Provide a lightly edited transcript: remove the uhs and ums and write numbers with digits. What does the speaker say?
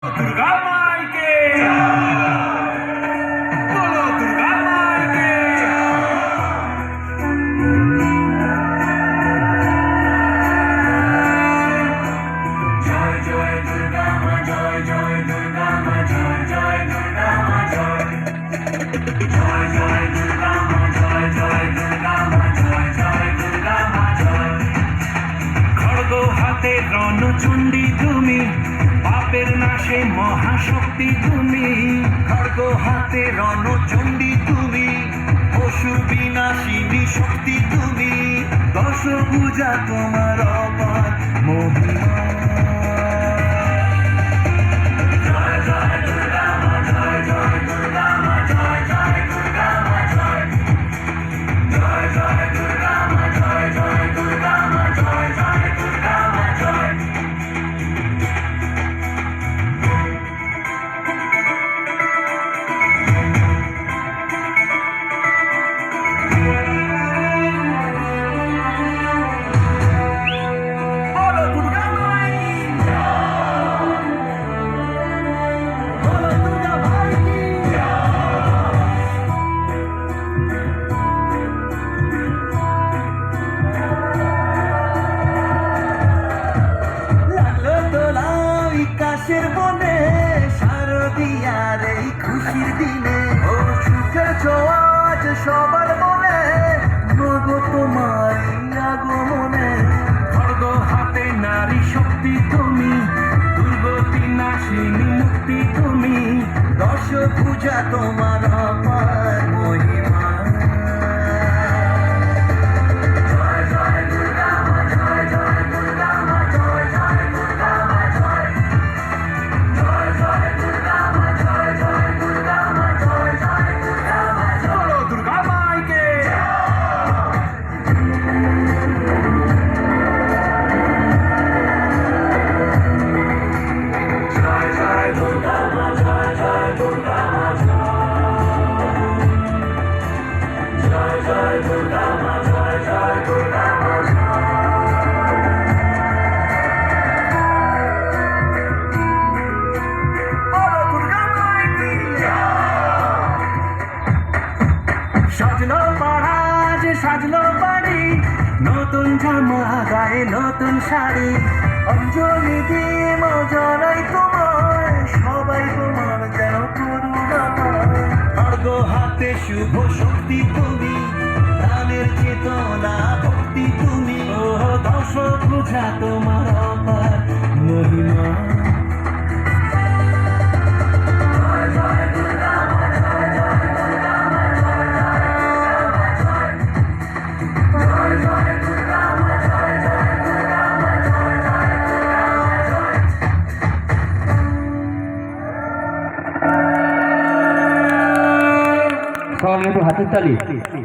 दुर्गा माई के बोलो दुर्गा माई के जय जय दुर्गा माँ जय जय दुर्गा माँ जय जय दुर्गा माँ जय जय जय दुर्गा माँ जय जय दुर्गा माँ जय जय दुर्गा माँ जय खड्ग हाते रणचण्डी तुमी পাপের নাশে মহাশক্তি তুমি খড়গ হাতে রণচণ্ডী তুমি পশু বিনাশিনী শক্তি তুমি দশভুজা তোমার অপার মহিমা জয় জয় দুর্গা মা জয় জয় দুর্গা মা জয় জয় দুর্গা মা জয় জয় জয় দুর্গা মা জয় জয় দুর্গা মা জয় জয় দুর্গা মা জয় আকাশের বনে শারদিয়ার এই খুশির দিনে ও সুখের ছোঁয়াজ সবার মনে নগো তোমার আগমনে খড়গ হাতে নারী শক্তি তুমি দুর্গতি নাশিনী মুক্তি তুমি দশভুজা তোমার অপার মহিমা সাজলো পাড়া যে সাজলো বাড়ি নতুন জামা গায়ে নতুন শাড়ি অঞ্জলি দিয়ে মজারাই তোমার সবাই তোমার যেন করুণা পায় খড়গ হাতে শুভ শক্তি তুমি প্রাণের চেতনা ভক্তি তুমি ও দশভুজা তোমার অপার মহিমা সবাই একটু হাতের তালি।